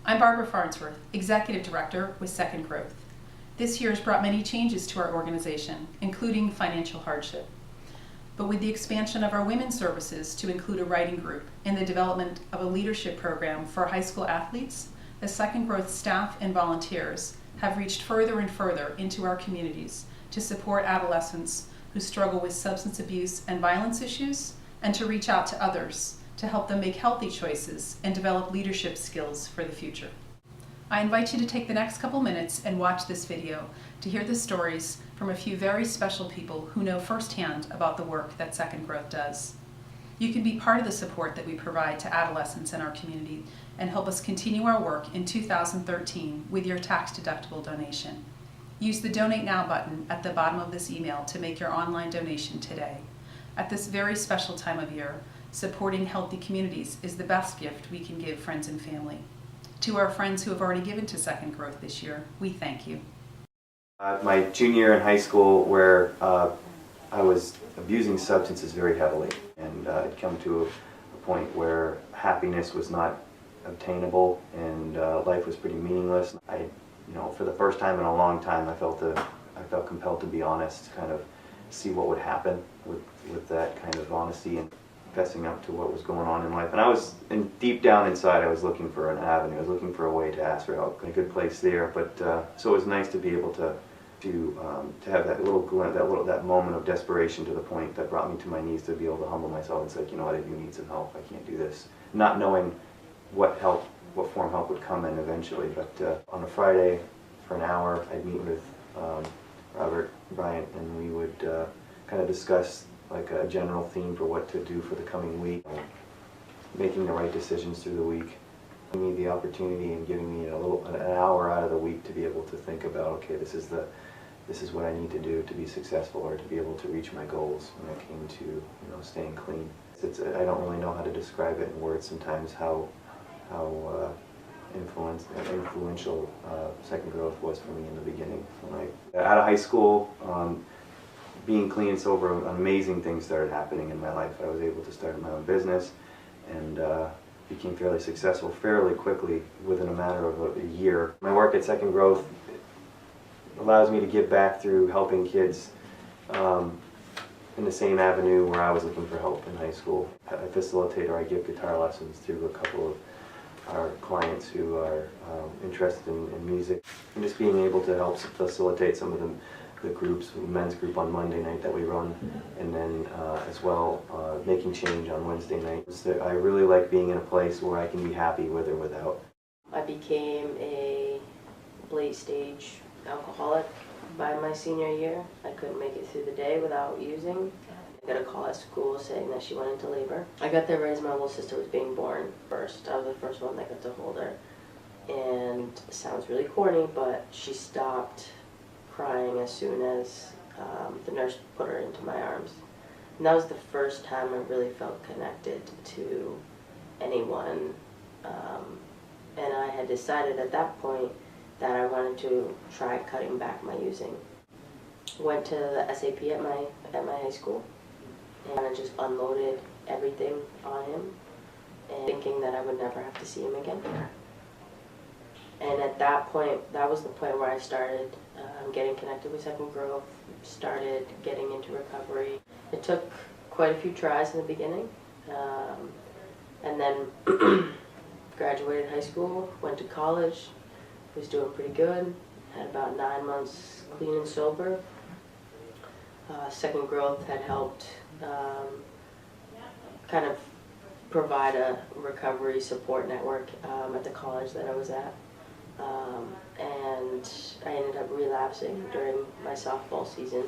I'm Barbara Farnsworth, Executive Director with Second Growth. This year has brought many changes to our organization, including financial hardship. But with the expansion of our women's services to include a writing group and the development of a leadership program for high school athletes, the Second Growth staff and volunteers have reached further and further into our communities to support adolescents who struggle with substance abuse and violence issues, and to reach out to others to help them make healthy choices and develop leadership skills for the future. I invite you to take the next couple minutes and watch this video to hear the stories from a few very special people who know firsthand about the work that Second Growth does. You can be part of the support that we provide to adolescents in our community and help us continue our work in 2013 with your tax-deductible donation. Use the Donate Now button at the bottom of this email to make your online donation today. At this very special time of year, supporting healthy communities is the best gift we can give friends and family. To our friends who have already given to Second Growth this year, we thank you. My junior year in high school, where I was abusing substances very heavily, and I'd come to a point where happiness was not obtainable and life was pretty meaningless. For the first time in a long time, I felt compelled to be honest, kind of see what would happen with that kind of honesty and fessing up to what was going on in life. And I was, deep down inside, I was looking for an avenue. I was looking for a way to ask for help, a good place there. But so it was nice to be able to have that little glint, that moment of desperation, to the point that brought me to my knees, to be able to humble myself and say, you know what, I do need some help. I can't do this. Not knowing what form help would come in eventually. But on a Friday, for an hour, I'd meet with Robert Bryant, and we would kind of discuss like a general theme for what to do for the coming week, making the right decisions through the week. Giving me the opportunity and giving me an hour out of the week to be able to think about, okay, this is what I need to do to be successful, or to be able to reach my goals when it came to staying clean. I don't really know how to describe it in words sometimes how influential Second Growth was for me in the beginning. Out of high school, being clean and sober, amazing things started happening in my life. I was able to start my own business and became fairly successful fairly quickly within a matter of a year. My work at Second Growth allows me to give back through helping kids in the same avenue where I was looking for help in high school. I facilitate, or I give guitar lessons to a couple of our clients who are interested in music. And just being able to help facilitate some of the groups, men's group on Monday night that we run, and then as well making change on Wednesday night. I really like being in a place where I can be happy with or without. I became a late stage alcoholic by my senior year. I couldn't make it through the day without using. I got a call at school saying that she went into labor. I got there right as my little sister was being born first. I was the first one that got to hold her. And it sounds really corny, but she stopped crying as soon as the nurse put her into my arms. And that was the first time I really felt connected to anyone. And I had decided at that point that I wanted to try cutting back my using. Went to the SAP at my high school, and I just unloaded everything on him, and thinking that I would never have to see him again. And at that point, that was the point where I started getting connected with Second Growth, started getting into recovery. It took quite a few tries in the beginning, and then graduated high school, went to college, was doing pretty good, had about 9 months clean and sober. Second Growth had helped kind of provide a recovery support network at the college that I was at. And I ended up relapsing during my softball season.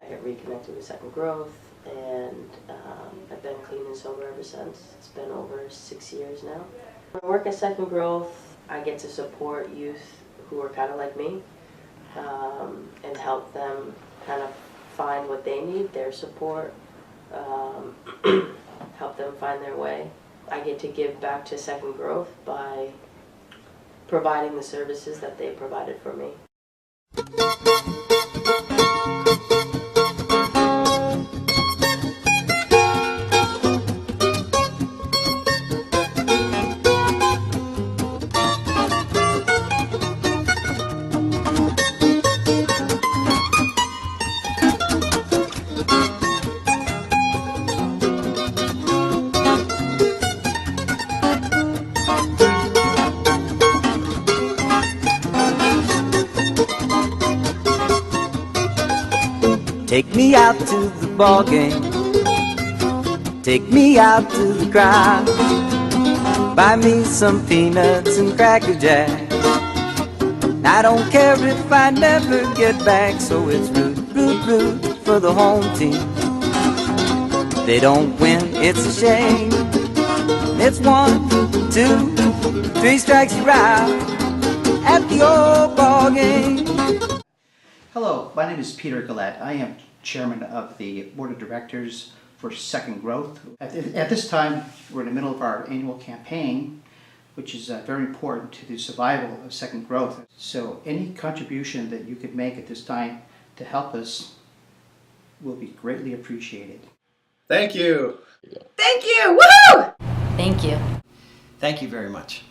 I got reconnected with Second Growth, and I've been clean and sober ever since. It's been over 6 years now. When I work at Second Growth, I get to support youth who are kind of like me, and help them kind of find what they need, their support, help them find their way. I get to give back to Second Growth by providing the services that they provided for me. Take me out to the ball game. Take me out to the crowd. Buy me some peanuts and Cracker Jack. I don't care if I never get back, so it's root, root, root for the home team. They don't win, it's a shame. It's 1, 2, 3 strikes you're out at the old ball game. Hello, my name is Peter Gillette. I am chairman of the board of directors for Second Growth. At this time, we're in the middle of our annual campaign, which is very important to the survival of Second Growth. So any contribution that you could make at this time to help us will be greatly appreciated. Thank you. Thank you! Woohoo! Thank you. Thank you very much.